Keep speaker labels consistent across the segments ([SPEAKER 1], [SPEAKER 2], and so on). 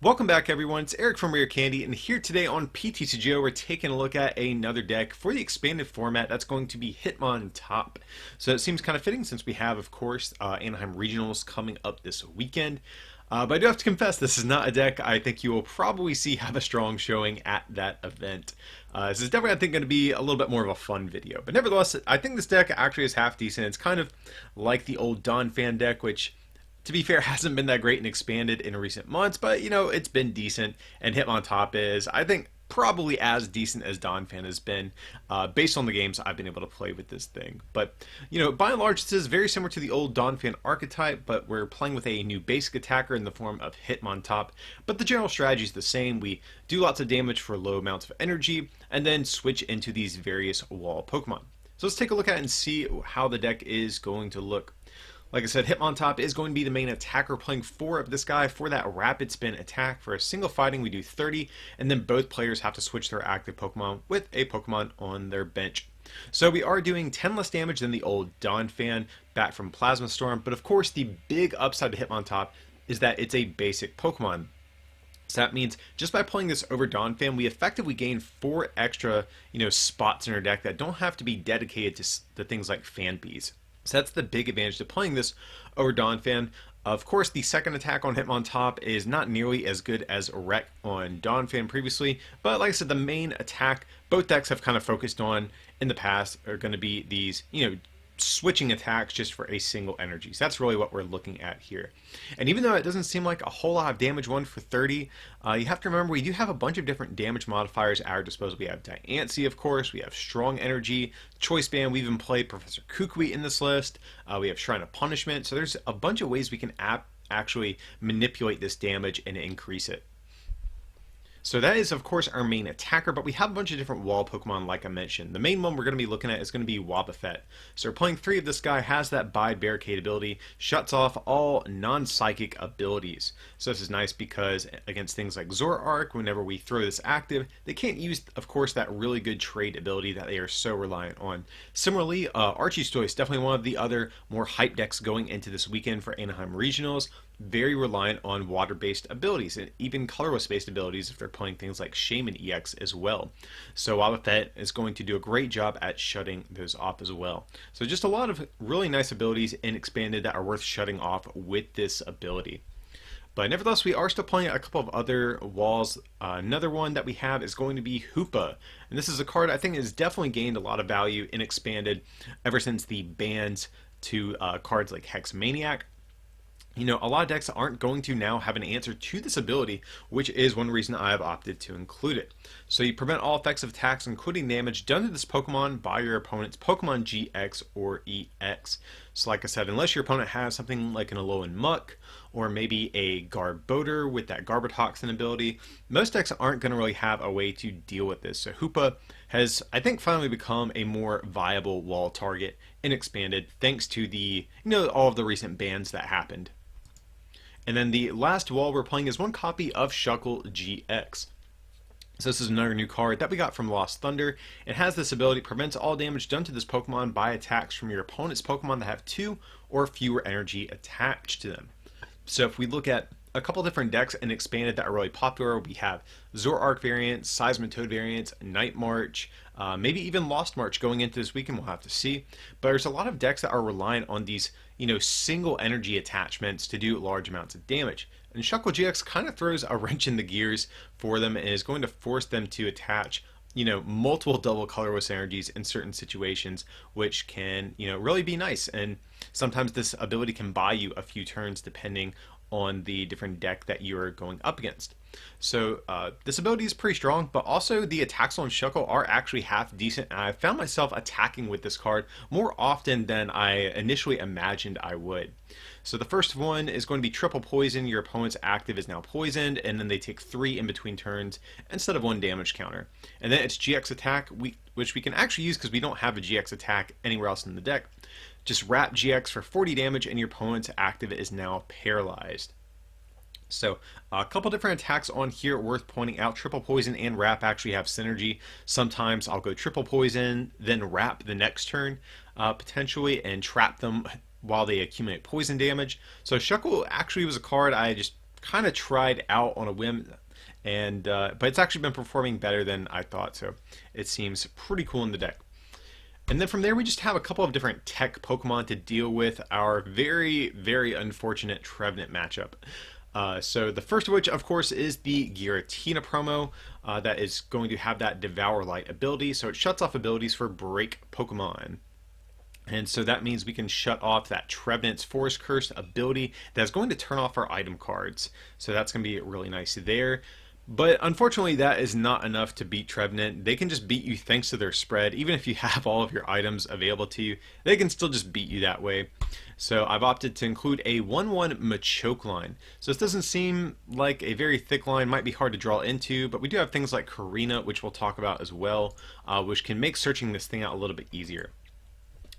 [SPEAKER 1] Welcome back everyone, it's Eric from Rare Candy, and here today on PTCGO we're taking a look at another deck for the expanded format that's going to be Hitmontop. So it seems kind of fitting since we have, of course, Anaheim Regionals coming up this weekend. But I do have to confess, this is not a deck I think you will probably see have a strong showing at that event. This is definitely, I think, going to be a little bit more of a fun video. But nevertheless, I think this deck actually is half decent. It's kind of like the old Donphan deck, which, to be fair, hasn't been that great and expanded in recent months, but it's been decent. And Hitmontop is, I think, probably as decent as Donphan has been, based on the games I've been able to play with this thing. But by and large, this is very similar to the old Donphan archetype, but we're playing with a new basic attacker in the form of Hitmontop. But the general strategy is the same. We do lots of damage for low amounts of energy, and then switch into these various wall Pokemon. So let's take a look at it and see how the deck is going to look. Like I said, Hitmontop is going to be the main attacker, playing 4 of this guy for that rapid spin attack. For a single fighting, we do 30, and then both players have to switch their active Pokemon with a Pokemon on their bench. So we are doing 10 less damage than the old Donphan back from Plasma Storm, but of course the big upside to Hitmontop is that it's a basic Pokemon. So that means just by playing this over Donphan, we effectively gain 4 extra, spots in our deck that don't have to be dedicated to things like Fanbees. So that's the big advantage to playing this over Donphan. Of course, the second attack on Hitmontop is not nearly as good as Wreck on Donphan previously, but like I said, the main attack both decks have kind of focused on in the past are going to be these, switching attacks just for a single energy. So that's really what we're looking at here. And even though it doesn't seem like a whole lot of damage one for 30, you have to remember we do have a bunch of different damage modifiers at our disposal. We have Diancie, of course, we have Strong Energy, Choice Band, we even played Professor Kukui in this list, we have Shrine of Punishment, so there's a bunch of ways we can actually manipulate this damage and increase it. So that is, of course, our main attacker, but we have a bunch of different wall Pokemon like I mentioned. The main one we're going to be looking at is going to be Wobbuffet. So we're playing 3 of this guy, has that Bide Barricade ability, shuts off all non-psychic abilities. So this is nice because against things like Zoroark, whenever we throw this active, they can't use, of course, that really good trade ability that they are so reliant on. Similarly, Archeostoise, definitely one of the other more hype decks going into this weekend for Anaheim Regionals. Very reliant on water-based abilities and even colorless-based abilities if they're playing things like Shaman EX as well. So Wobbuffet is going to do a great job at shutting those off as well. So just a lot of really nice abilities in Expanded that are worth shutting off with this ability. But nevertheless, we are still playing a couple of other walls. Another one that we have is going to be Hoopa. And this is a card I think has definitely gained a lot of value in Expanded ever since the bans to cards like Hex Maniac. A lot of decks aren't going to now have an answer to this ability, which is one reason I have opted to include it. So you prevent all effects of attacks, including damage, done to this Pokemon by your opponent's Pokemon GX or EX. So like I said, unless your opponent has something like an Alolan Muck, or maybe a Garbodor with that Garbotoxin ability, most decks aren't going to really have a way to deal with this. So Hoopa has, I think, finally become a more viable wall target in Expanded, thanks to the, all of the recent bans that happened. And then the last wall we're playing is one copy of Shuckle GX. So this is another new card that we got from Lost Thunder. It has this ability, prevents all damage done to this Pokemon by attacks from your opponent's Pokemon that have 2 or fewer energy attached to them. So if we look at a couple different decks in Expanded that are really popular, we have Zoroark variants, Seismitoad variants, Night March, maybe even Lost March going into this weekend, we'll have to see. But there's a lot of decks that are reliant on these, single energy attachments to do large amounts of damage. And Shuckle GX kind of throws a wrench in the gears for them and is going to force them to attach, multiple double colorless energies in certain situations, which can, really be nice. And sometimes this ability can buy you a few turns depending on the different deck that you're going up against. So this ability is pretty strong, but also the attacks on Shuckle are actually half decent, and I found myself attacking with this card more often than I initially imagined I would. So the first one is going to be triple poison. Your opponent's active is now poisoned, and then they take 3 in between turns instead of 1 damage counter. And then it's GX attack, which we can actually use because we don't have a GX attack anywhere else in the deck. Just wrap GX for 40 damage, and your opponent's active is now paralyzed. So a couple different attacks on here worth pointing out. Triple Poison and Wrap actually have synergy. Sometimes I'll go Triple Poison, then Wrap the next turn, potentially, and trap them while they accumulate poison damage. So Shuckle actually was a card I just kind of tried out on a whim, and but it's actually been performing better than I thought, so it seems pretty cool in the deck. And then from there, we just have a couple of different tech Pokemon to deal with our very, very unfortunate Trevenant matchup. So the first of which, of course, is the Giratina promo that is going to have that Devour Light ability. So it shuts off abilities for break Pokemon. And so that means we can shut off that Trevenant's Forest Curse ability that's going to turn off our item cards. So that's going to be really nice there. But unfortunately, that is not enough to beat Trevenant. They can just beat you thanks to their spread. Even if you have all of your items available to you, they can still just beat you that way. So I've opted to include a 1-1 Machoke line. So this doesn't seem like a very thick line, might be hard to draw into, but we do have things like Karina, which we'll talk about as well, which can make searching this thing out a little bit easier.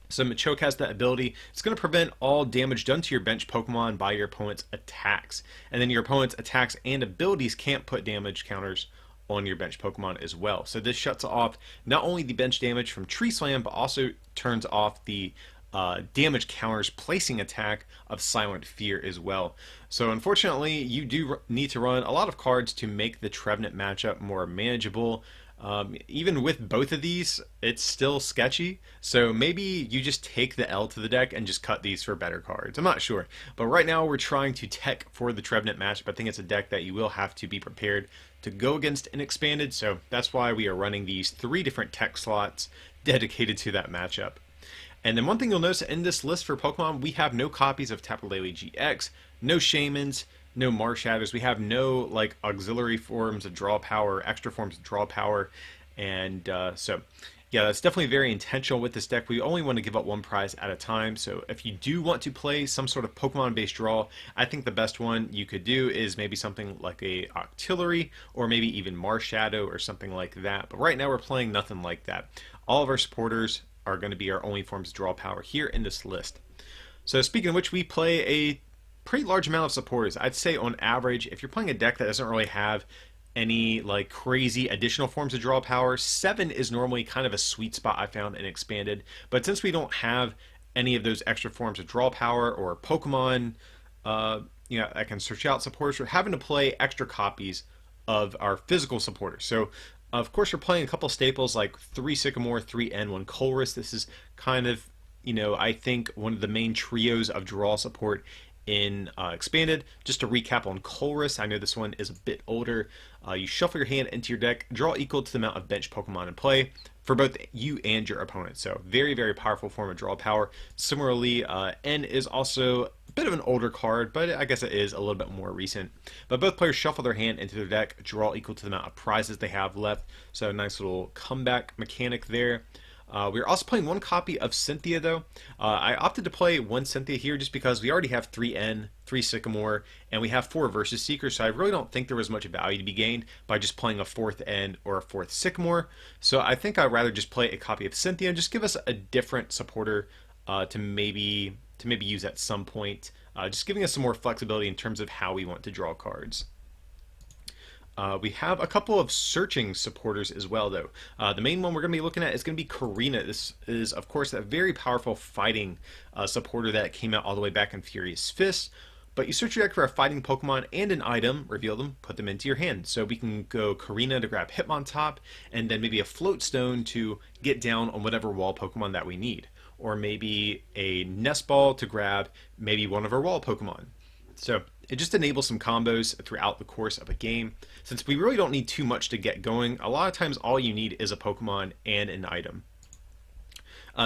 [SPEAKER 1] So Machoke has that ability. It's going to prevent all damage done to your bench Pokemon by your opponent's attacks. And then your opponent's attacks and abilities can't put damage counters on your bench Pokemon as well. So this shuts off not only the bench damage from Tree Slam, but also turns off the damage counters placing attack of Silent Fear as well. So unfortunately, you do need to run a lot of cards to make the Trevenant matchup more manageable. Even with both of these, it's still sketchy. So maybe you just take the L to the deck and just cut these for better cards. I'm not sure. But right now we're trying to tech for the Trevenant matchup. I think it's a deck that you will have to be prepared to go against in Expanded. So that's why we are running these 3 different tech slots dedicated to that matchup. And then one thing you'll notice in this list for Pokemon, we have no copies of Tapu Lele GX, no Shamans, no Marshadows. We have no like auxiliary forms of draw power, extra forms of draw power, and so yeah, that's definitely very intentional with this deck. We only want to give up 1 prize at a time. So if you do want to play some sort of Pokemon-based draw, I think the best one you could do is maybe something like a Octillery or maybe even Marshadow or something like that. But right now we're playing nothing like that. All of our supporters are going to be our only forms of draw power here in this list. So speaking of which, we play a pretty large amount of supporters. I'd say on average, if you're playing a deck that doesn't really have any like crazy additional forms of draw power, 7 is normally kind of a sweet spot I found in Expanded. But since we don't have any of those extra forms of draw power or Pokemon, I can search out supporters, we're having to play extra copies of our physical supporters. So of course, we're playing a couple staples like 3 Sycamore, 3 N, 1 Colress. This is kind of, I think one of the main trios of draw support in Expanded. Just to recap on Colress, I know this one is a bit older. You shuffle your hand into your deck, draw equal to the amount of bench Pokemon in play for both you and your opponent. So very, very powerful form of draw power. Similarly, N is also a bit of an older card, but I guess it is a little bit more recent. But both players shuffle their hand into their deck, draw equal to the amount of prizes they have left. So a nice little comeback mechanic there. We're also playing 1 copy of Cynthia, though. I opted to play 1 Cynthia here just because we already have 3 N, 3 Sycamore, and we have 4 Versus Seekers, so I really don't think there was much value to be gained by just playing a 4th N or a 4th Sycamore. So I think I'd rather just play a copy of Cynthia and just give us a different supporter to maybe use at some point, just giving us some more flexibility in terms of how we want to draw cards. We have a couple of searching supporters as well, though. The main one we're going to be looking at is going to be Karina. This is, of course, a very powerful fighting supporter that came out all the way back in Furious Fist. But you search your deck for a fighting Pokemon and an item, reveal them, put them into your hand. So we can go Karina to grab Hitmontop, and then maybe a Float Stone to get down on whatever wall Pokemon that we need. Or maybe a Nest Ball to grab maybe one of our wall Pokemon. So it just enables some combos throughout the course of a game. Since we really don't need too much to get going, a lot of times all you need is a Pokemon and an item.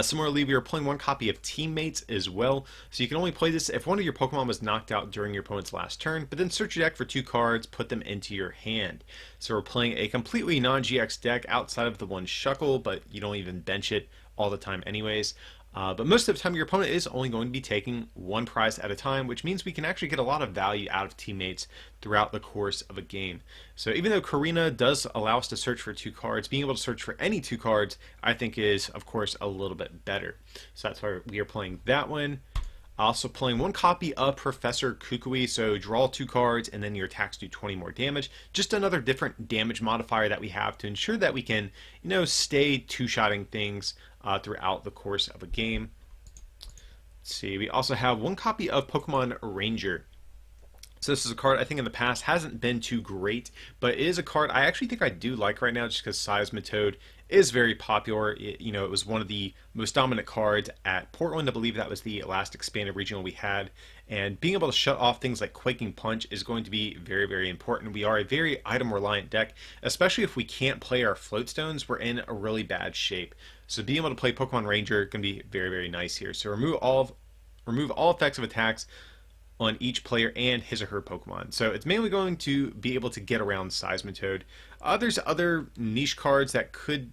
[SPEAKER 1] Similarly, we are playing 1 copy of Teammates as well, so you can only play this if one of your Pokemon was knocked out during your opponent's last turn, but then search your deck for 2 cards, put them into your hand. So we're playing a completely non-GX deck outside of the 1 Shuckle, but you don't even bench it all the time anyways. But most of the time your opponent is only going to be taking 1 prize at a time, which means we can actually get a lot of value out of Teammates throughout the course of a game. So even though Karina does allow us to search for 2 cards, being able to search for any 2 cards I think is, of course, a little bit better. So that's why we are playing that one. Also playing 1 copy of Professor Kukui, so draw 2 cards and then your attacks do 20 more damage. Just another different damage modifier that we have to ensure that we can, stay 2-shotting things throughout the course of a game. Let's see, we also have 1 copy of Pokemon Ranger. So this is a card I think in the past hasn't been too great, but it is a card I actually think I do like right now just because Seismitoad is very popular. It was one of the most dominant cards at Portland. I believe that was the last expanded regional we had. And being able to shut off things like Quaking Punch is going to be very, very important. We are a very item-reliant deck, especially if we can't play our Floatstones. We're in a really bad shape. So being able to play Pokemon Ranger can be very, very nice here. So remove all effects of attacks on each player and his or her Pokemon. So it's mainly going to be able to get around Seismitoad. There's other niche cards that could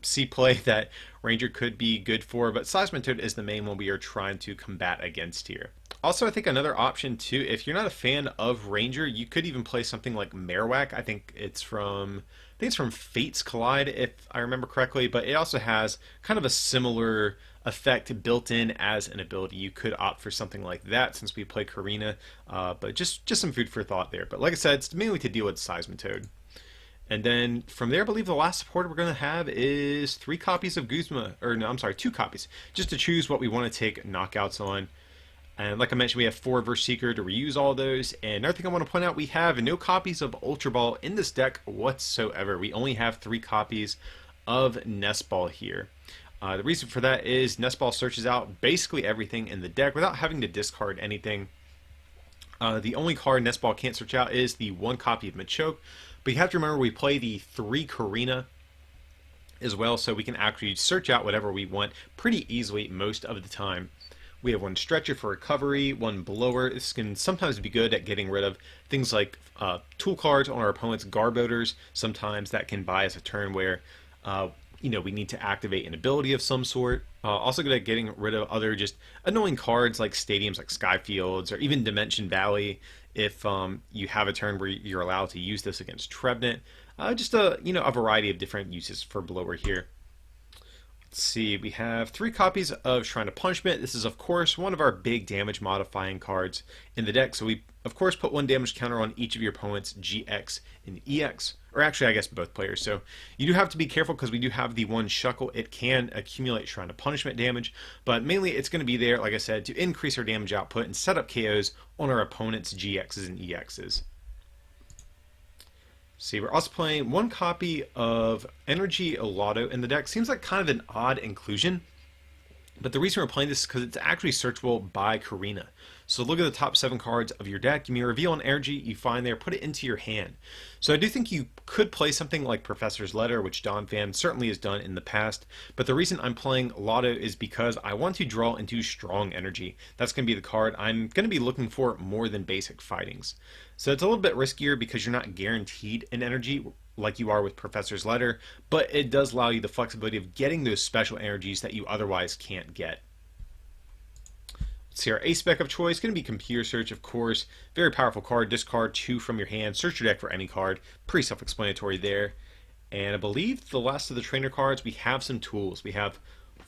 [SPEAKER 1] see play that Ranger could be good for, but Seismitoad is the main one we are trying to combat against here. Also, I think another option too, if you're not a fan of Ranger, you could even play something like Marowak. I think it's from Fates Collide, if I remember correctly, but it also has kind of a similar effect built in as an ability. You could opt for something like that since we play Karina, but just some food for thought there. But like I said, it's mainly to deal with Seismitoad. And then from there, I believe the last supporter we're going to have is 3 copies of Guzma, or no, I'm sorry, 2 copies, just to choose what we want to take knockouts on. And like I mentioned, we have 4 Verse Seeker to reuse all those. And another thing I want to point out, we have no copies of Ultra Ball in this deck whatsoever. We only have 3 copies of Nest Ball here. The reason for that is Nest Ball searches out basically everything in the deck without having to discard anything. The only card Nest Ball can't search out is the 1 copy of Machoke. But you have to remember we play the 3 Karina as well, so we can actually search out whatever we want pretty easily most of the time. We have 1 Stretcher for recovery, 1 Blower. This can sometimes be good at getting rid of things like tool cards on our opponent's Garboders. Sometimes that can buy us a turn where we need to activate an ability of some sort. Also good at getting rid of other just annoying cards like stadiums like Skyfields or even Dimension Valley if you have a turn where you're allowed to use this against Trevenant. Just a variety of different uses for Blower here. Let's see, we have 3 copies of Shrine of Punishment. This is of course one of our big damage modifying cards in the deck, so we of course put 1 damage counter on each of your opponent's GX and EX, or actually I guess both players. So you do have to be careful because we do have the 1 Shuckle. It can accumulate Shrine of Punishment damage, but mainly it's going to be there, like I said, to increase our damage output and set up KOs on our opponent's GXs and EXs. See, we're also playing 1 copy of Energy Lotto in the deck. Seems like kind of an odd inclusion, but the reason we're playing this is because it's actually searchable by Karina. So look at the top 7 cards of your deck. You may reveal an energy you find there, put it into your hand. So I do think you could play something like Professor's Letter, which Donphan certainly has done in the past. But the reason I'm playing Lotto is because I want to draw into Strong Energy. That's going to be the card I'm going to be looking for more than basic fightings. So it's a little bit riskier because you're not guaranteed an energy like you are with Professor's Letter, but it does allow you the flexibility of getting those special energies that you otherwise can't get. Let's see, our ace spec of choice, going to be Computer Search, of course. Very powerful card. Discard 2 from your hand. Search your deck for any card. Pretty self-explanatory there. And I believe the last of the trainer cards, we have some tools. We have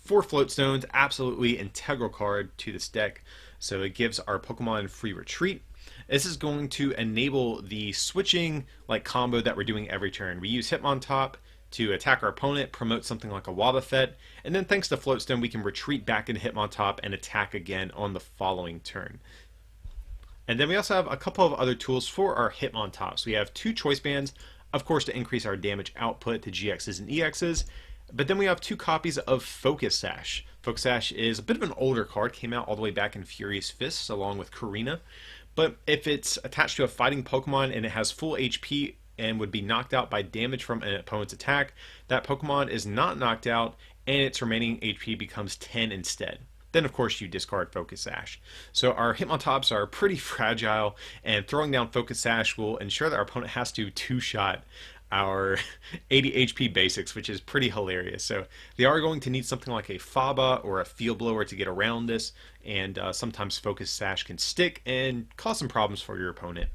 [SPEAKER 1] 4 Floatstones, absolutely integral card to this deck. So it gives our Pokemon free retreat. This is going to enable the switching like combo that we're doing every turn. We use Hitmontop to attack our opponent, promote something like a Wobbuffet, and then thanks to Floatstone we can retreat back into Hitmontop and attack again on the following turn. And then we also have a couple of other tools for our Hitmontops. We have 2 Choice Bands, of course to increase our damage output to GXs and EXs, but then we have 2 copies of Focus Sash. Focus Sash is a bit of an older card, came out all the way back in Furious Fists along with Karina, but if it's attached to a fighting Pokemon and it has full HP and would be knocked out by damage from an opponent's attack, that Pokemon is not knocked out and its remaining HP becomes 10 instead. Then of course you discard Focus Sash. So our Hitmontops are pretty fragile, and throwing down Focus Sash will ensure that our opponent has to 2-shot our 80 HP basics, which is pretty hilarious. So they are going to need something like a Faba or a Field Blower to get around this, and sometimes Focus Sash can stick and cause some problems for your opponent.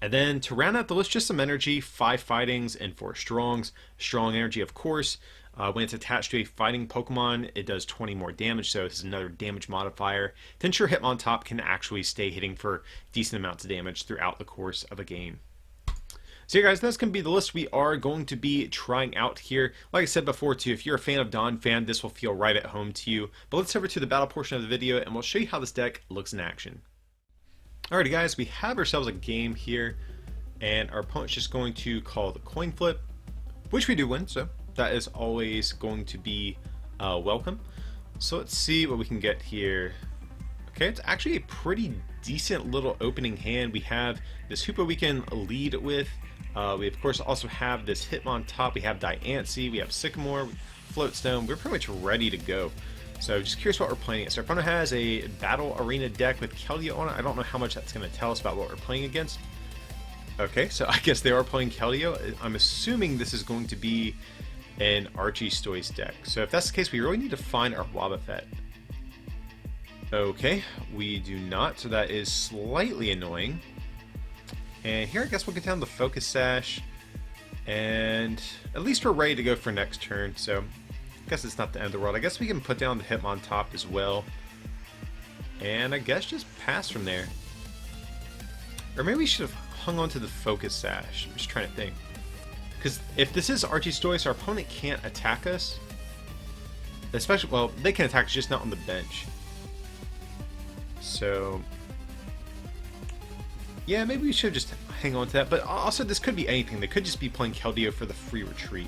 [SPEAKER 1] And then to round out the list, just some energy, 5 fightings and 4 strongs. Strong energy, of course. When it's attached to a fighting Pokemon, it does 20 more damage, so this is another damage modifier to ensure Hitmontop can actually stay hitting for decent amounts of damage throughout the course of a game. So yeah guys, that's going to be the list we are going to be trying out here. Like I said before too, if you're a fan of Donphan, this will feel right at home to you. But let's head over to the battle portion of the video and we'll show you how this deck looks in action. Alrighty guys, we have ourselves a game here, and our opponent's just going to call the coin flip, which we do win, so that is always going to be welcome. So let's see what we can get here. Okay, it's actually a pretty decent little opening hand. We have this Hoopa we can lead with. We of course also have this Hitmontop, we have Diancie, we have Sycamore, Floatstone. We're pretty much ready to go. So just curious what we're playing against. Our opponent has a Battle Arena deck with Keldeo on it. I don't know how much that's going to tell us about what we're playing against. Okay, so I guess they are playing Keldeo. I'm assuming this is going to be an Archiestoise deck. So if that's the case, we really need to find our Wobbuffet. Okay, we do not, so that is slightly annoying. And here I guess we'll get down the Focus Sash. And at least we're ready to go for next turn, so I guess it's not the end of the world. I guess we can put down the Hitmontop as well. And I guess just pass from there. Or maybe we should have hung on to the Focus Sash. I'm just trying to think. Because if this is Archiestoise, our opponent can't attack us. Especially, well, they can attack us, just not on the bench. So, yeah, maybe we should just hang on to that. But also, this could be anything. They could just be playing Keldeo for the free retreat.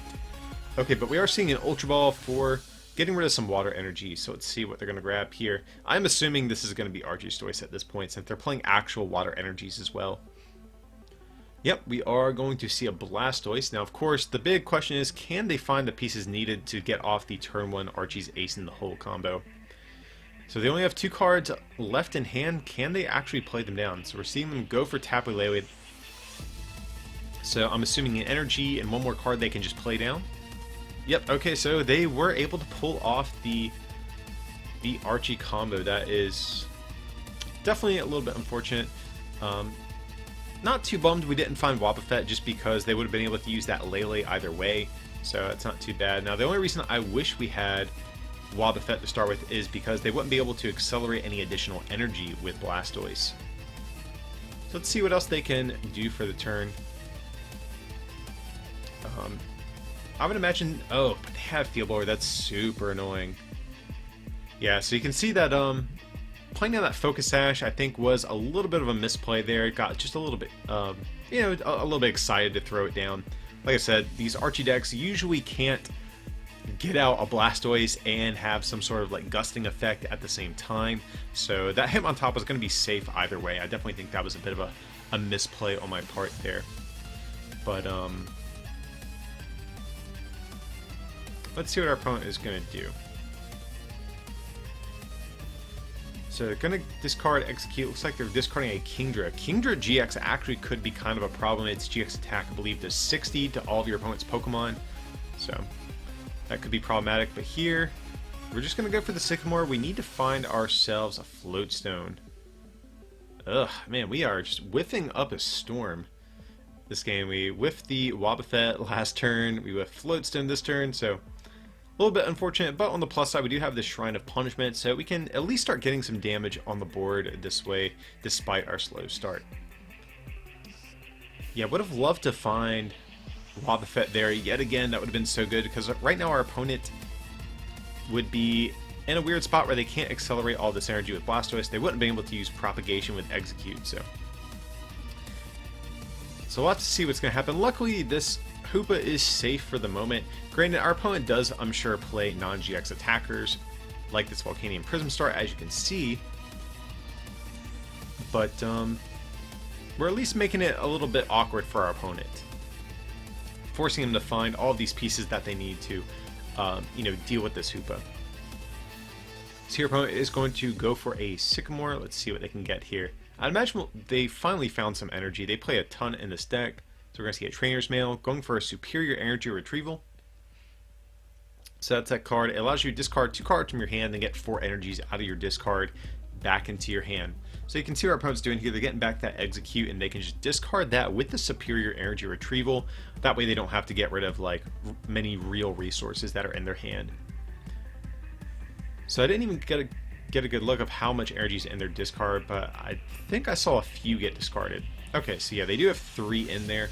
[SPEAKER 1] Okay, but we are seeing an Ultra Ball for getting rid of some water energy, so let's see what they're going to grab here. I'm assuming this is going to be Archiestoise at this point, since they're playing actual water energies as well. Yep, we are going to see a Blastoise. Now, of course, the big question is, can they find the pieces needed to get off the turn 1 Archie's Ace in the Hole combo? So they only have 2 cards left in hand. Can they actually play them down? So we're seeing them go for Tapu Lele. So I'm assuming an energy and one more card they can just play down. Yep, okay, so they were able to pull off the Archie combo. That is definitely a little bit unfortunate. Not too bummed we didn't find Wobbuffet, just because they would have been able to use that Lele either way, so that's not too bad. Now, the only reason I wish we had Wobbuffet to start with is because they wouldn't be able to accelerate any additional energy with Blastoise. So let's see what else they can do for the turn. I would imagine... Oh, but they have Field Blower. That's super annoying. Yeah, so you can see that playing down that Focus Sash, I think, was a little bit of a misplay there. It got just a little bit, you know, a little bit excited to throw it down. Like I said, these Archie decks usually can't get out a Blastoise and have some sort of like gusting effect at the same time. So that Hitmontop was going to be safe either way. I definitely think that was a bit of a misplay on my part there. But, let's see what our opponent is going to do. So they're going to discard Execute. Looks like they're discarding a Kingdra. Kingdra GX actually could be kind of a problem. Its GX attack, I believe, does 60 to all of your opponent's Pokemon. So that could be problematic. But here, we're just going to go for the Sycamore. We need to find ourselves a Floatstone. Ugh, man, we are just whiffing up a storm this game. We whiffed the Wobbuffet last turn. We whiffed Floatstone this turn, so a little bit unfortunate, but on the plus side, we do have this Shrine of Punishment, so we can at least start getting some damage on the board this way, despite our slow start. Yeah, would have loved to find Wobbuffet there yet again. That would have been so good, because right now our opponent would be in a weird spot where they can't accelerate all this energy with Blastoise. They wouldn't be able to use Propagation with Execute, so we'll have to see what's going to happen. Luckily, this Hoopa is safe for the moment. Granted, our opponent does, I'm sure, play non-GX attackers, like this Volcanion Prism Star, as you can see. But, we're at least making it a little bit awkward for our opponent, forcing them to find all of these pieces that they need to, you know, deal with this Hoopa. So your opponent is going to go for a Sycamore. Let's see what they can get here. I'd imagine they finally found some energy. They play a ton in this deck. So we're going to see a Trainer's Mail, going for a Superior Energy Retrieval. So that's that card. It allows you to discard 2 cards from your hand and get 4 energies out of your discard back into your hand. So you can see what our opponent's doing here. They're getting back that Execute, and they can just discard that with the Superior Energy Retrieval. That way they don't have to get rid of like many real resources that are in their hand. So I didn't even get a good look of how much energy is in their discard, but I think I saw a few get discarded. Okay, so yeah, they do have 3 in there.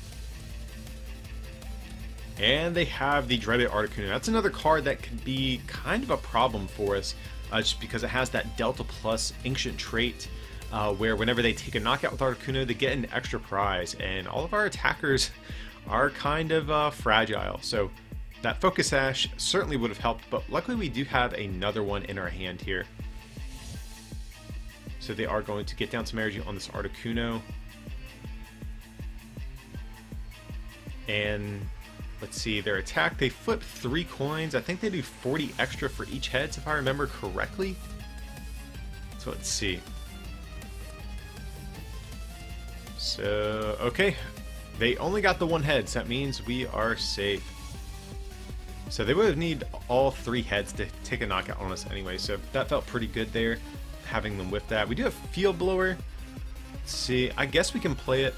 [SPEAKER 1] And they have the dreaded Articuno. That's another card that could be kind of a problem for us, just because it has that Delta Plus Ancient trait. where whenever they take a knockout with Articuno, they get an extra prize, and all of our attackers are kind of fragile. So that Focus Sash certainly would have helped, but luckily we do have another one in our hand here. So they are going to get down some energy on this Articuno. And let's see, their attack, they flip 3 coins. I think they do 40 extra for each heads, if I remember correctly. So let's see. So, okay. They only got the 1 head, so that means we are safe. So they would have needed all 3 heads to take a knockout on us anyway, so that felt pretty good there, having them with that. We do have Field Blower. Let's see, I guess we can play it.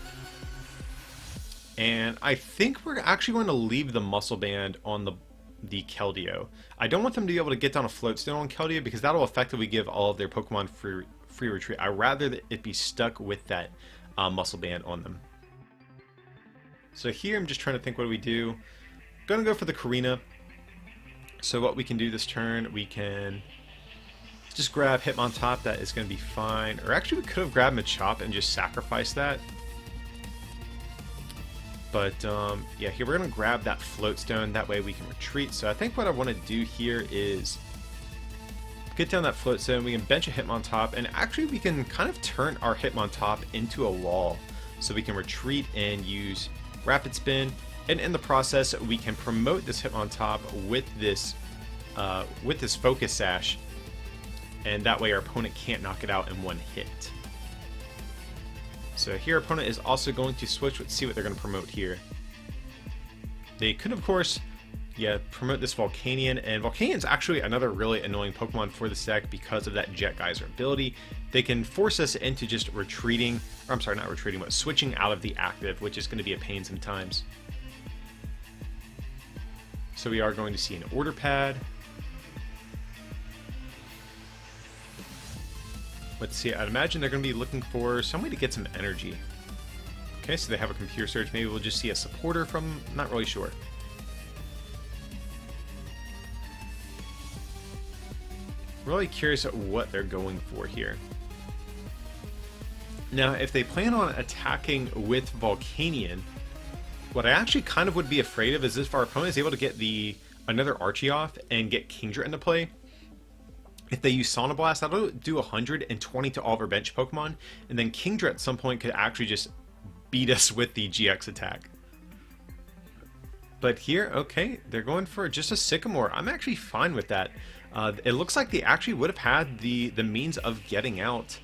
[SPEAKER 1] And I think we're actually going to leave the Muscle Band on the Keldeo. I don't want them to be able to get down a Float Stone on Keldeo because that'll effectively give all of their Pokemon free retreat. I'd rather that it be stuck with that Muscle Band on them. So here I'm just trying to think, what do we do? Gonna go for the Karina. So what we can do this turn, we can just grab Hitmontop. That is going to be fine. Or actually we could have grabbed Machop and just sacrificed that. But yeah, here we're going to grab that Float Stone. That way we can retreat. So I think what I want to do here is get down that Float Stone. We can bench a Hitmontop. And actually we can kind of turn our Hitmontop into a wall. So we can retreat and use Rapid Spin. And in the process, we can promote this Hitmontop with this Focus Sash, and that way our opponent can't knock it out in 1 hit. So here our opponent is also going to switch. Let's see what they're going to promote here. They could, of course, yeah, promote this Volcanion, and Volcanion's actually another really annoying Pokemon for this deck because of that Jet Geyser ability. They can force us into just retreating, or I'm sorry, not retreating, but switching out of the active, which is going to be a pain sometimes. So we are going to see an Order Pad. Let's see, I'd imagine they're going to be looking for some way to get some energy. Okay, so they have a Computer Search. Maybe we'll just see a supporter from, not really sure. Really curious at what they're going for here. Now, if they plan on attacking with Volcanion, what I actually kind of would be afraid of is if our opponent is able to get another Archie off and get Kingdra into play. If they use Sauna Blast, that'll do 120 to all of our bench Pokemon, and then Kingdra at some point could actually just beat us with the GX attack. But here, okay, they're going for just a Sycamore. I'm actually fine with that. It looks like they actually would have had the means of getting out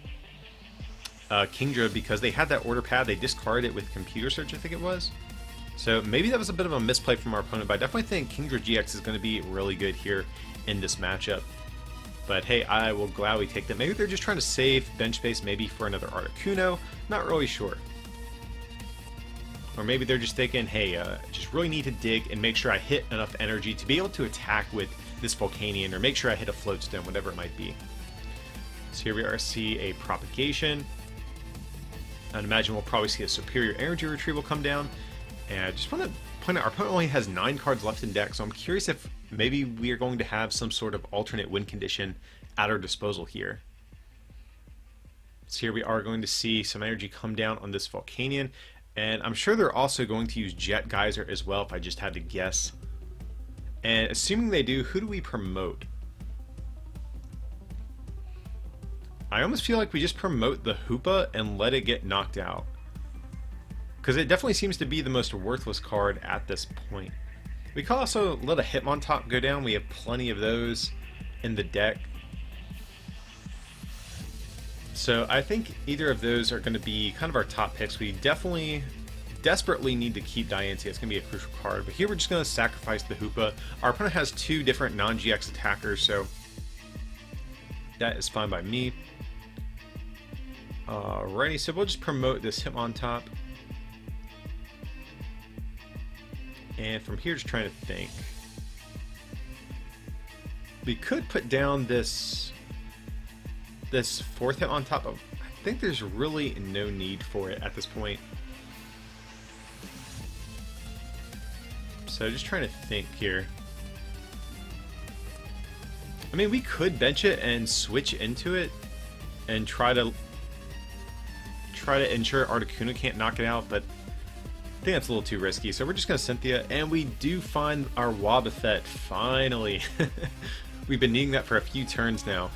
[SPEAKER 1] Kingdra because they had that Order Pad. They discarded it with Computer Search, I think it was. So maybe that was a bit of a misplay from our opponent, but I definitely think Kingdra GX is going to be really good here in this matchup. But hey, I will gladly take that. Maybe they're just trying to save bench space, maybe for another Articuno. Not really sure. Or maybe they're just thinking, hey, just really need to dig and make sure I hit enough energy to be able to attack with this Volcanion, or make sure I hit a Float Stone, whatever it might be. So here we are, see a Propagation. I'd imagine we'll probably see a Superior Energy Retrieval come down. And I just want to point out, our opponent only has 9 cards left in deck, so I'm curious if maybe we are going to have some sort of alternate win condition at our disposal here. So here we are going to see some energy come down on this Volcanion, and I'm sure they're also going to use Jet Geyser as well, if I just had to guess. And assuming they do, who do we promote? I almost feel like we just promote the Hoopa and let it get knocked out, because it definitely seems to be the most worthless card at this point. We could also let a Hitmontop go down. We have plenty of those in the deck. So I think either of those are going to be kind of our top picks. We definitely, desperately need to keep Diancie. It's going to be a crucial card. But here we're just going to sacrifice the Hoopa. Our opponent has 2 different non-GX attackers, so that is fine by me. Alrighty, so we'll just promote this Hitmontop. And from here, just trying to think. We could put down this 4th Hitmontop. I think there's really no need for it at this point. So just trying to think here. I mean, we could bench it and switch into it and try to try to ensure Articuno can't knock it out, but I think that's a little too risky. So we're just going to Cynthia, and we do find our Wobbuffet, finally. We've been needing that for a few turns now.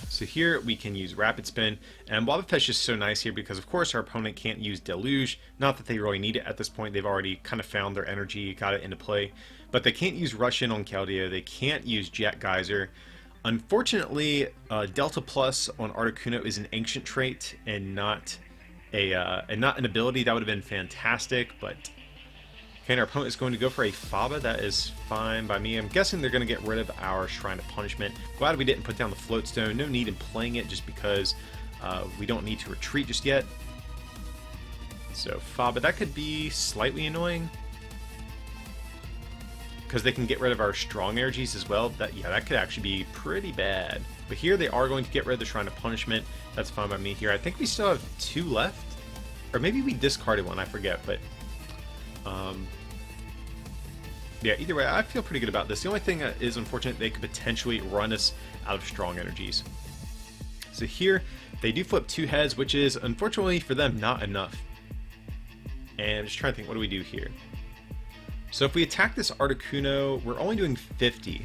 [SPEAKER 1] So here we can use Rapid Spin, and Wobbuffet's just so nice here because of course our opponent can't use Deluge. Not that they really need it at this point, they've already kind of found their energy, got it into play. But they can't use Rush In on Keldeo, they can't use Jet Geyser. Unfortunately, Delta Plus on Articuno is an ancient trait and not an ability. That would have been fantastic, but okay, our opponent is going to go for a Faba. That is fine by me. I'm guessing they're going to get rid of our Shrine of Punishment. Glad we didn't put down the Float Stone. No need in playing it just because we don't need to retreat just yet. So Faba, that could be slightly annoying because they can get rid of our strong energies as well. That could actually be pretty bad. But here they are going to get rid of the Shrine of Punishment. That's fine by me here. I think we still have 2 left. Or maybe we discarded one, I forget. But yeah, either way, I feel pretty good about this. The only thing that is unfortunate, they could potentially run us out of strong energies. So here, they do flip 2 heads, which is, unfortunately for them, not enough. And I'm just trying to think, what do we do here? So if we attack this Articuno, we're only doing 50.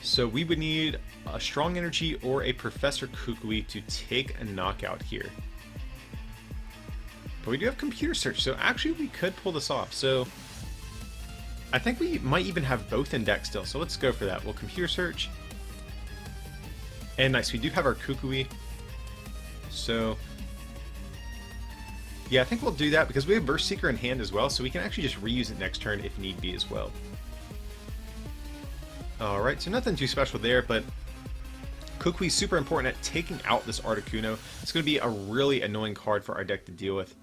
[SPEAKER 1] So we would need a strong energy or a Professor Kukui to take a knockout here. But we do have Computer Search, so actually we could pull this off. So I think we might even have both in deck still, so let's go for that. We'll Computer Search. And nice, we do have our Kukui. So yeah, I think we'll do that because we have Burst Seeker in hand as well, so we can actually just reuse it next turn if need be as well. Alright, so nothing too special there, but Kukui is super important at taking out this Articuno. It's going to be a really annoying card for our deck to deal with.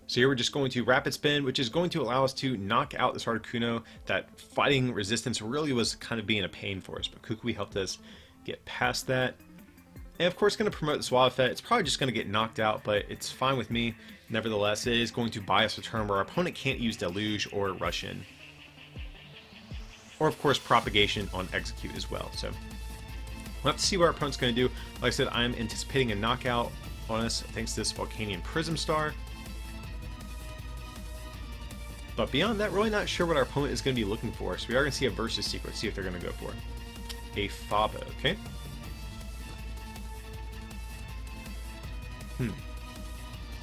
[SPEAKER 1] So here we're just going to Rapid Spin, which is going to allow us to knock out this Articuno. That fighting resistance really was kind of being a pain for us, but Kukui helped us get past that. And of course, going to promote this Wobbuffet. It's probably just going to get knocked out, but it's fine with me. Nevertheless, it is going to buy us a turn where our opponent can't use Deluge or Rush In. Or of course, Propagation on Execute as well. So we'll have to see what our opponent's going to do. Like I said, I'm anticipating a knockout on us thanks to this Volcanion Prism Star. But beyond that, really not sure what our opponent is going to be looking for. So we are going to see a Versus Secret, see if they're going to go for a Faba, okay?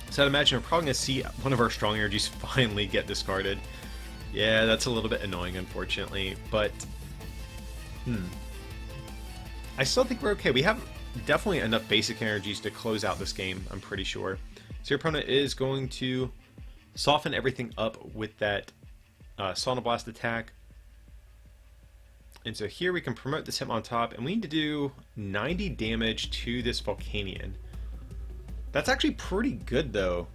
[SPEAKER 1] So I'd imagine we're probably going to see one of our strong energies finally get discarded. Yeah, that's a little bit annoying, unfortunately, but I still think we're okay. We have definitely enough basic energies to close out this game, I'm pretty sure. So your opponent is going to soften everything up with that Sauna Blast attack. And so here we can promote this Hitmontop, and we need to do 90 damage to this Volcanion. That's actually pretty good, though,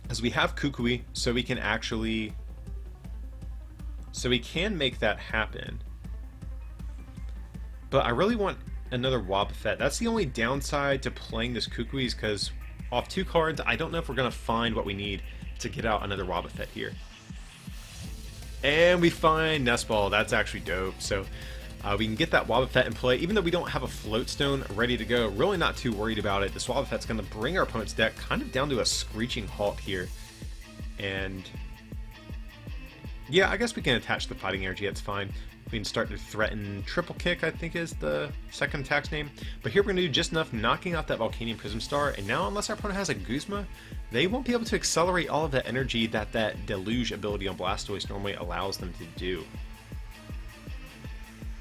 [SPEAKER 1] as we have Kukui, so we can actually... So we can make that happen. But I really want another Wobbuffet. That's the only downside to playing this Kukui, is because off 2 cards, I don't know if we're going to find what we need to get out another Wobbuffet here. And we find Nest Ball. That's actually dope. So we can get that Wobbuffet in play. Even though we don't have a Float Stone ready to go, really not too worried about it. This Wobbuffet's going to bring our opponent's deck kind of down to a screeching halt here. And yeah, I guess we can attach the Fighting Energy. That's fine. We can start to threaten Triple Kick, I think is the second attack's name. But here we're going to do just enough knocking out that Volcanion Prism Star. And now, unless our opponent has a Guzma, they won't be able to accelerate all of the energy that that Deluge ability on Blastoise normally allows them to do.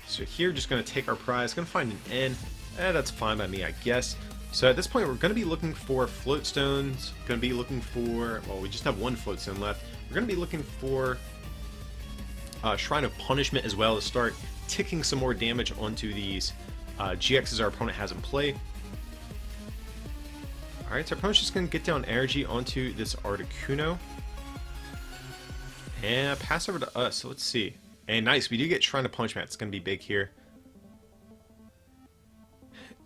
[SPEAKER 1] So here, just going to take our prize, going to find an N. That's fine by me, I guess. So at this point, we're going to be looking for Float Stones. Going to be looking for, well, we just have 1 Float Stone left. We're going to be looking for Shrine of Punishment as well to start ticking some more damage onto these GXs our opponent has in play. Alright, so our opponent's just going to get down energy onto this Articuno. And pass over to us, so let's see. And nice, we do get Shrine of Punishment. It's going to be big here.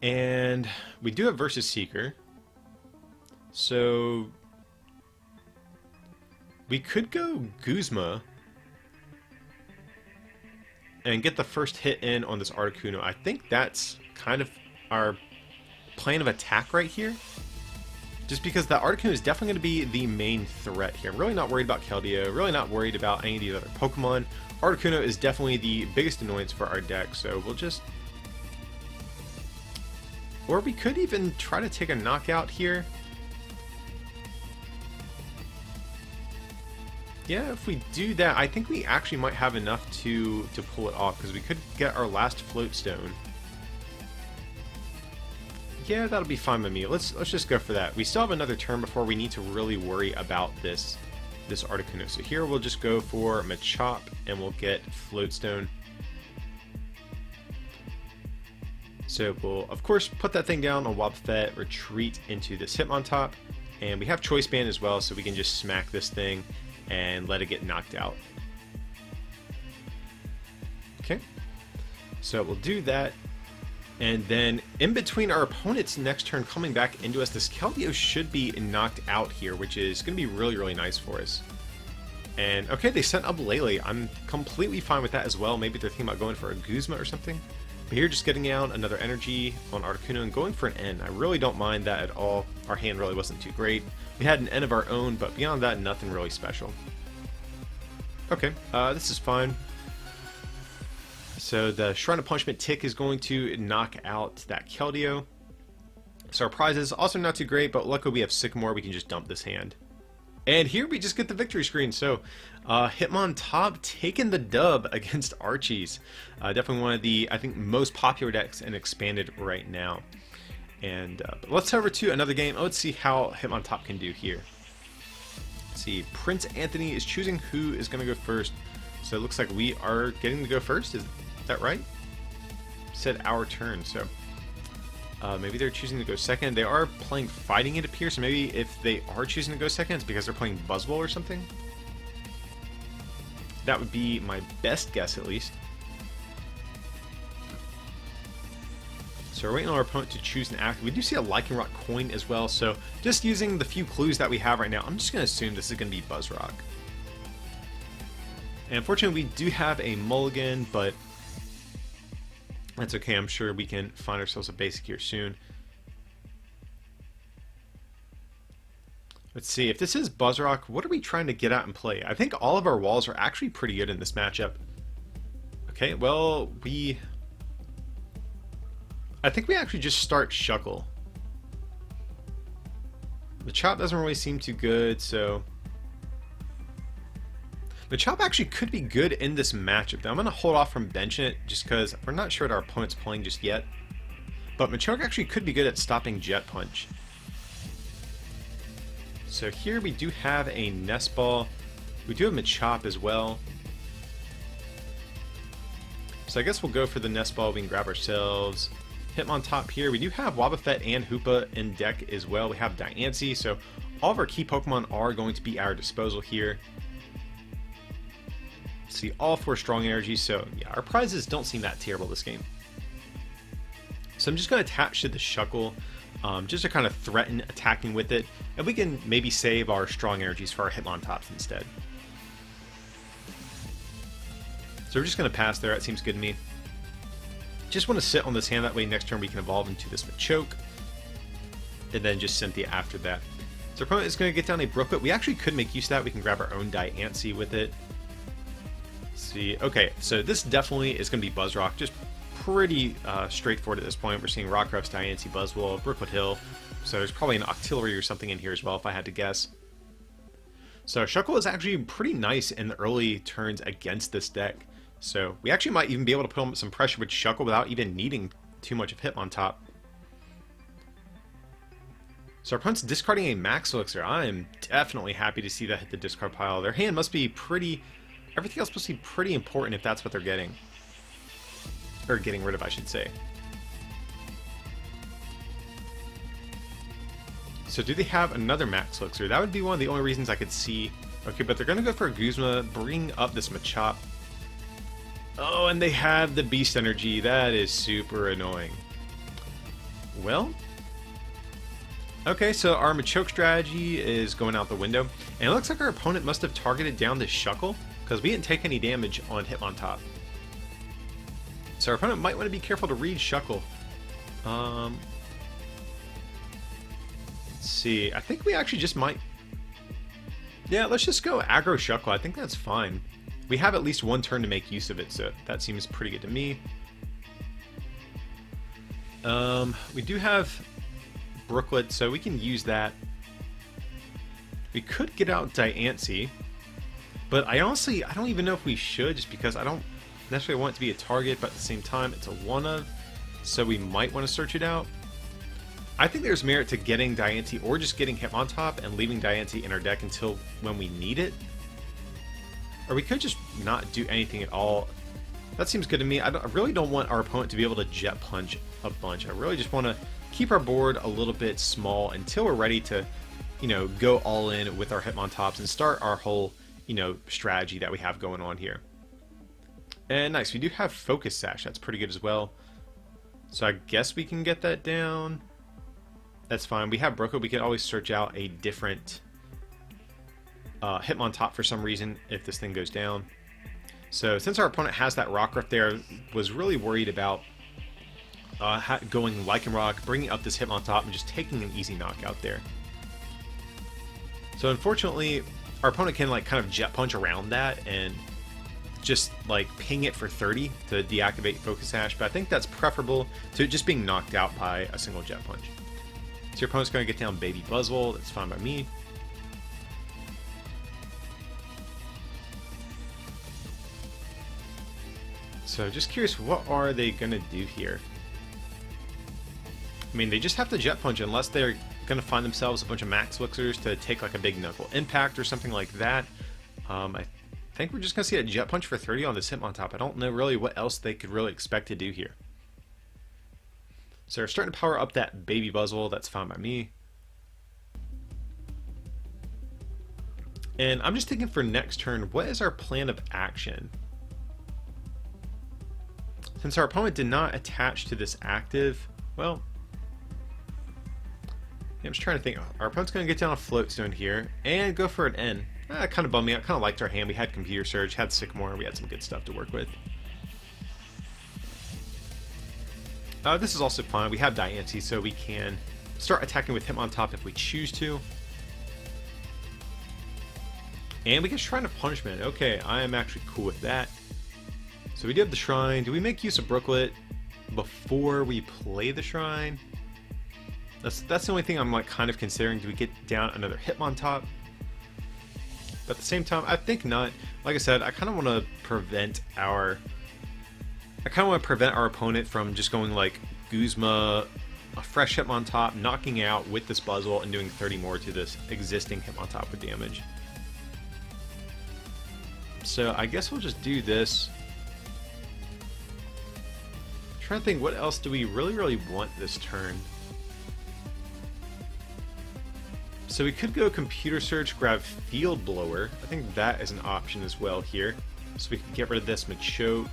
[SPEAKER 1] And we do have Versus Seeker. So we could go Guzma and get the first hit in on this Articuno. I think that's kind of our plan of attack right here. Just because the Addkison is definitely going to be the main threat here. I'm really not worried about Keldeo, really not worried about any of the other Pokemon. Addkison is definitely the biggest annoyance for our deck, so we'll just... Or we could even try to take a knockout here. Yeah, if we do that, I think we actually might have enough to pull it off, because we could get our last Float Stone. Yeah, that'll be fine with me. Let's just go for that. We still have another turn before we need to really worry about this Addkison. So here we'll just go for Machop and we'll get Floatstone. So we'll of course put that thing down on Wobbuffet, retreat into this Hitmontop, and we have Choice Band as well, so we can just smack this thing and let it get knocked out. Okay, so we'll do that. And then in between our opponent's next turn coming back into us, this Keldeo should be knocked out here, which is going to be really, really nice for us. And okay, they sent up Lele. I'm completely fine with that as well. Maybe they're thinking about going for a Guzma or something. But here, just getting out another energy on Addkison and going for an N. I really don't mind that at all. Our hand really wasn't too great. We had an N of our own, but beyond that, nothing really special. Okay, this is fine. So the Shrine of Punishment tick is going to knock out that Keldeo. So our prizes also not too great, but luckily we have Sycamore. We can just dump this hand. And here we just get the victory screen. So Hitmontop taking the dub against Archie's. Definitely one of the, I think, most popular decks in Expanded right now. And but let's head over to another game. Let's see how Hitmontop can do here. Let's see, Prince Anthony is choosing who is going to go first. So it looks like we are getting to go first. Is that right? Said our turn, so maybe they're choosing to go second. They are playing Fighting, it appears, so maybe if they are choosing to go second, it's because they're playing Buzzwole or something. That would be my best guess, at least. So we're waiting on our opponent to choose an act. We do see a Lycanroc coin as well, so just using the few clues that we have right now, I'm just going to assume this is going to be Buzzrock. And unfortunately, we do have a mulligan, but that's okay. I'm sure we can find ourselves a basic here soon. Let's see. If this is Buzzrock, what are we trying to get at and play? I think all of our walls are actually pretty good in this matchup. Okay, well, I think we actually just start Shuckle. The Chop doesn't really seem too good, so... Machop actually could be good in this matchup. Now, I'm going to hold off from benching it just because we're not sure what our opponent's playing just yet. But Machoke actually could be good at stopping Jet Punch. So here we do have a Nest Ball. We do have Machop as well. So I guess we'll go for the Nest Ball. We can grab ourselves Hitmontop here. We do have Wobbuffet and Hoopa in deck as well. We have Diancie, so all of our key Pokemon are going to be at our disposal here. See, all 4 strong energies, so yeah, our prizes don't seem that terrible this game. So I'm just going to attach to the Shuckle, just to kind of threaten attacking with it, and we can maybe save our strong energies for our Hitmontops instead. So we're just going to pass there. That seems good to me. Just want to sit on this hand, that way next turn we can evolve into this Machoke, and then just Cynthia after that. So our opponent is going to get down a Brooklet. We actually could make use of that. We can grab our own Diancie with it. See, okay, so this definitely is going to be Buzzrock, just pretty straightforward at this point. We're seeing Rockruffs, Diancie, Buzzwole, Brookwood Hill, so there's probably an Octillery or something in here as well if I had to guess. So Shuckle is actually pretty nice in the early turns against this deck, so we actually might even be able to put on some pressure with Shuckle without even needing too much of Hitmontop. So our opponent's discarding a Max Elixir. I am definitely happy to see that hit the discard pile. Their hand must be pretty... Everything else must be pretty important if that's what they're getting. Or getting rid of, I should say. So do they have another Max Elixir? That would be one of the only reasons I could see. Okay, but they're going to go for a Guzma, bring up this Machop. Oh, and they have the Beast Energy. That is super annoying. Well... Okay, so our Machoke strategy is going out the window. And it looks like our opponent must have targeted down this Shuckle, because we didn't take any damage on Hitmontop. So our opponent might want to be careful to read Shuckle. see. I think we actually just might... Yeah, let's just go aggro Shuckle. I think that's fine. We have at least one turn to make use of it, so that seems pretty good to me. We do have Brooklet, so we can use that. We could get out Diancie, but I don't even know if we should, just because I don't necessarily want it to be a target, but at the same time, it's a one of, so we might want to search it out. I think there's merit to getting Diancie or just getting Hitmontop and leaving Diancie in our deck until when we need it. Or we could just not do anything at all. That seems good to me. I really don't want our opponent to be able to Jet Punch a bunch. I really just want to keep our board a little bit small until we're ready to, you know, go all in with our Hitmontops and start our whole, you know, strategy that we have going on here. And nice, we do have Focus Sash. That's pretty good as well. So I guess we can get that down. That's fine. We have Brooklet. We could always search out a different Hitmontop for some reason if this thing goes down. So since our opponent has that Rockruff there, was really worried about going Lycanroc, bringing up this Hitmontop, and just taking an easy knockout there. So unfortunately, our opponent can like kind of Jet Punch around that and just like ping it for 30 to deactivate Focus Sash, but I think that's preferable to just being knocked out by a single Jet Punch. So your opponent's going to get down Baby Buzzwole. That's fine by me. So just curious, what are they going to do here? I mean, they just have to Jet Punch unless they're going to find themselves a bunch of Max Elixirs to take like a big Knuckle Impact or something like that. I think we're just going to see a Jet Punch for 30 on this Hitmontop. I don't know really what else they could really expect to do here. So they're starting to power up that Baby Buzzwole. That's fine by me. And I'm just thinking for next turn, what is our plan of action? Since our opponent did not attach to this active, well, I'm just trying to think. Our opponent's going to get down a Float Stone here and go for an N. That kind of bummed me out. Kind of liked our hand. We had Computer Surge, had Sycamore, we had some good stuff to work with. This is also fine. We have Diancie, so we can start attacking with Hitmontop if we choose to. And we get Shrine of Punishment. Okay, I am actually cool with that. So we do have the Shrine. Do we make use of Brooklet before we play the Shrine? That's the only thing I'm like kind of considering. Do we get down another Hitmontop? But at the same time, I think not. Like I said, I kind of want to prevent our opponent from just going like Guzma, a fresh Hitmontop, knocking out with this Buzzwole and doing 30 more to this existing Hitmontop with damage. So I guess we'll just do this. I'm trying to think, what else do we really want this turn? So we could go Computer Search, grab Field Blower. I think that is an option as well here. So we can get rid of this Machoke.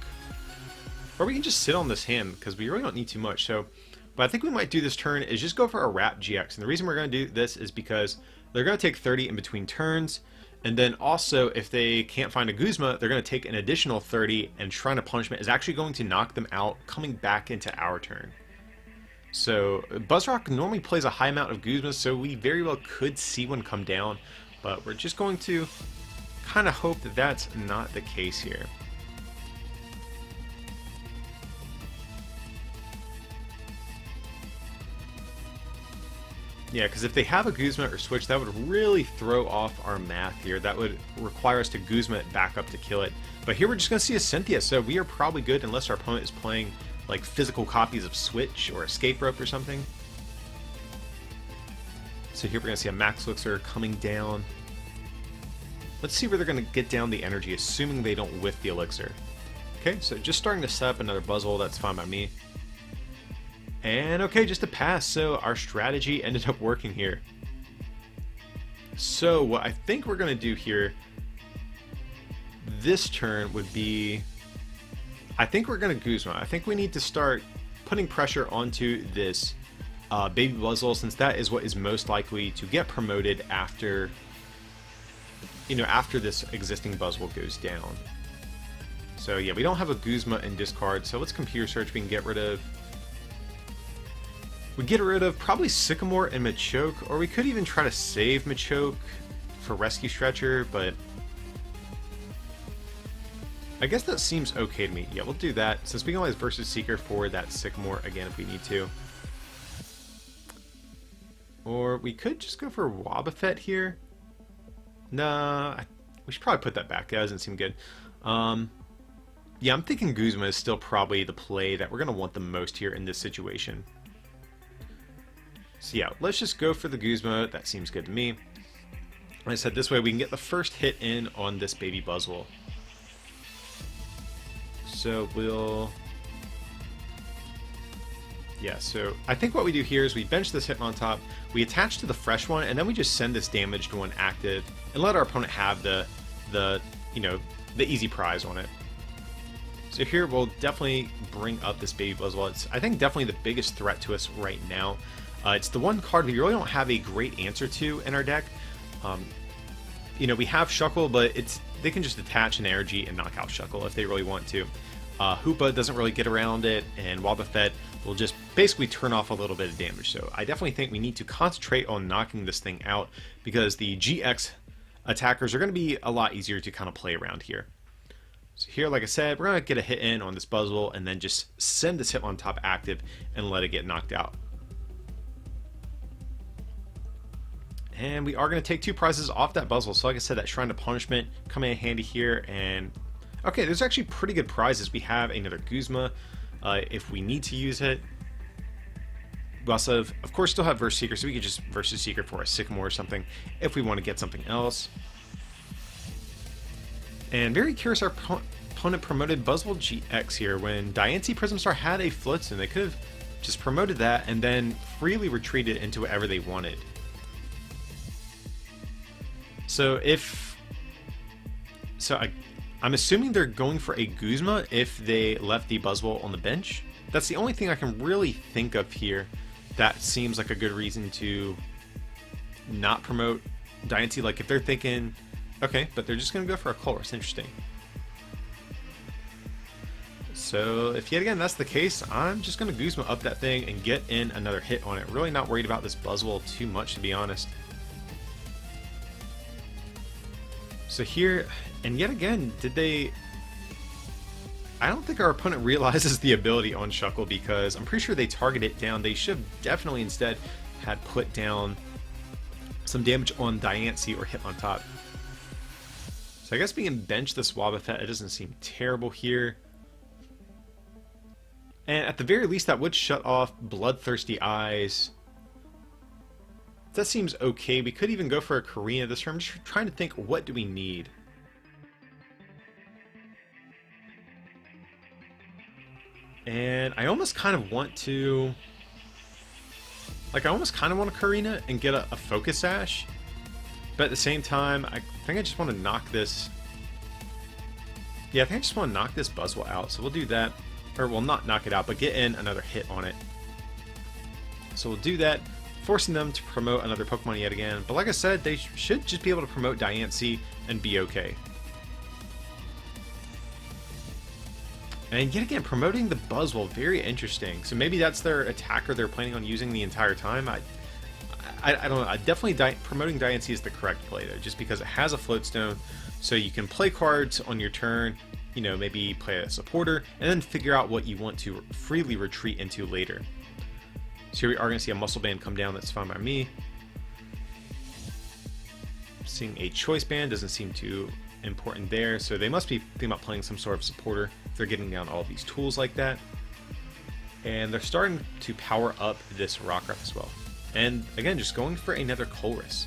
[SPEAKER 1] Or we can just sit on this hand, because we really don't need too much. So what I think we might do this turn is just go for a Wrap GX. And the reason we're going to do this is because they're going to take 30 in between turns. And then also, if they can't find a Guzma, they're going to take an additional 30, and Shrine of Punishment is actually going to knock them out coming back into our turn. So Buzzrock normally plays a high amount of Guzmas, so we very well could see one come down. But we're just going to kind of hope that that's not the case here. Yeah, because if they have a Guzma or Switch, that would really throw off our math here. That would require us to Guzma it back up to kill it. But here we're just going to see a Cynthia, so we are probably good unless our opponent is playing like physical copies of Switch or Escape Rope or something. So here we're going to see a Max Elixir coming down. Let's see where they're going to get down the energy, assuming they don't whiff the Elixir. Okay, so just starting to set up another Buzzwole, that's fine by me. And okay, just a pass, so our strategy ended up working here. So what I think we're going to do here this turn would be, I think we're going to Guzma. I think we need to start putting pressure onto this Baby Buzzwole, since that is what is most likely to get promoted after, after this existing Buzzwole goes down. So yeah, we don't have a Guzma in discard, so let's Computer Search. We can get rid of We get rid of probably Sycamore and Machoke, or we could even try to save Machoke for Rescue Stretcher, but I guess that seems okay to me. Yeah, we'll do that, since we can always Versus Seeker for that Sycamore again if we need to. Or we could just go for Wobbuffet here. Nah, we should probably put that back. That doesn't seem good. Yeah, I'm thinking Guzma is still probably the play that we're going to want the most here in this situation. So yeah, let's just go for the Guzma. That seems good to me. Like I said, this way we can get the first hit in on this baby Buzzwole. So we'll... Yeah, so I think what we do here is we bench this Hitmontop, we attach to the fresh one, and then we just send this damaged one active and let our opponent have the you know, the easy prize on it. So here we'll definitely bring up this baby Buzzwole. It's, I think, definitely the biggest threat to us right now. It's the one card we really don't have a great answer to in our deck. You know, we have Shuckle, but they can just attach an energy and knock out Shuckle if they really want to. Hoopa doesn't really get around it, and Wobbuffet will just basically turn off a little bit of damage. So I definitely think we need to concentrate on knocking this thing out, because the GX attackers are going to be a lot easier to kind of play around here. So here, like I said, we're going to get a hit in on this Buzzwole and then just send this Hitmontop active and let it get knocked out. And we are going to take 2 prizes off that Buzzwole. So like I said, that Shrine of Punishment coming in handy here. And okay, there's actually pretty good prizes. We have another Guzma if we need to use it. We also, of course, still have Versus Seeker, so we could just Versus Seeker for a Sycamore or something if we want to get something else. And very curious, our opponent promoted Buzzwole GX here when Diancie Prism Star had a Floatstone. They could have just promoted that and then freely retreated into whatever they wanted. So I'm assuming they're going for a Guzma if they left the Buzzwole on the bench. That's the only thing I can really think of here that seems like a good reason to not promote Diancie. Like if they're thinking, okay, but they're just going to go for a Colress. Interesting. So if yet again that's the case, I'm just going to Guzma up that thing and get in another hit on it. Really not worried about this Buzzwole too much, to be honest. So here, and yet again, I don't think our opponent realizes the ability on Shuckle, because I'm pretty sure they target it down. They should have definitely instead had put down some damage on Diancie or Hitmontop. So I guess we can bench this Wobbuffet. It doesn't seem terrible here. And at the very least, that would shut off Bloodthirsty Eyes. That seems okay. We could even go for a Karina this turn. I'm just trying to think, what do we need? And I almost kind of want to... Like, I almost kind of want a Karina and get a Focus Sash. But at the same time, I think I just want to knock this... Yeah, I think I just want to knock this Buzzwole out. So we'll do that. Or, well, not knock it out, but get in another hit on it. So we'll do that, forcing them to promote another Pokemon yet again. But like I said, they should just be able to promote Diancie and be okay. And yet again, promoting the Buzzwole, very interesting. So maybe that's their attacker they're planning on using the entire time. I don't know. Definitely promoting Diancie is the correct play there, just because it has a Floatstone, so you can play cards on your turn, you know, maybe play a supporter, and then figure out what you want to freely retreat into later. So here we are going to see a Muscle Band come down. That's fine by me. Seeing a Choice Band doesn't seem too important there, so they must be thinking about playing some sort of supporter if they're getting down all these tools like that. And they're starting to power up this Rockruff as well. And again, just going for another Colress.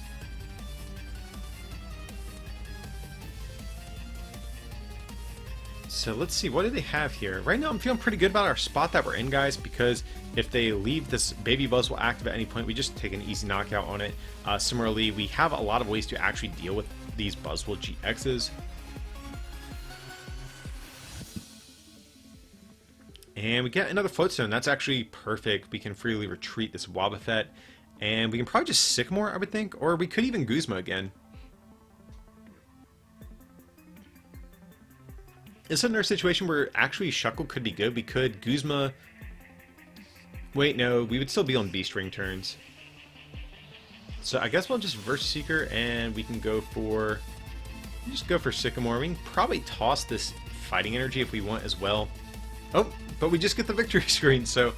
[SPEAKER 1] So let's see, what do they have here? Right now I'm feeling pretty good about our spot that we're in, guys, because if they leave this baby Buzzwole active at any point, we just take an easy knockout on it. Similarly, we have a lot of ways to actually deal with these Buzzwole GXs. And we get another Floatstone. That's actually perfect. We can freely retreat this Wobbuffet. And we can probably just Sycamore, I would think. Or we could even Guzma again. Is this another situation where actually Shuckle could be good? We could Guzma Wait, no, we would still be on Beast Ring turns. So I guess we'll just Verse Seeker and we can go for... just go for Sycamore. We can probably toss this Fighting Energy if we want as well. Oh, but we just get the victory screen, so...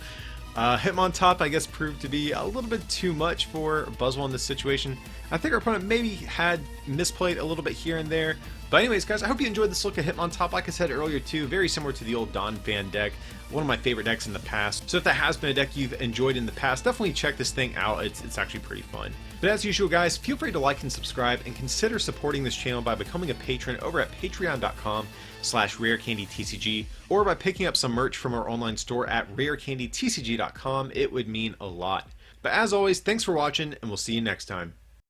[SPEAKER 1] Hitmontop, I guess, proved to be a little bit too much for Buzzwole in this situation. I think our opponent maybe had misplayed a little bit here and there. But anyways, guys, I hope you enjoyed this look at Hitmontop. Like I said earlier, too, very similar to the old Donphan deck. One of my favorite decks in the past. So if that has been a deck you've enjoyed in the past, definitely check this thing out. It's actually pretty fun. But as usual, guys, feel free to like and subscribe, and consider supporting this channel by becoming a patron over at patreon.com/rarecandytcg, or by picking up some merch from our online store at rarecandytcg.com. It would mean a lot. But as always, thanks for watching, and we'll see you next time.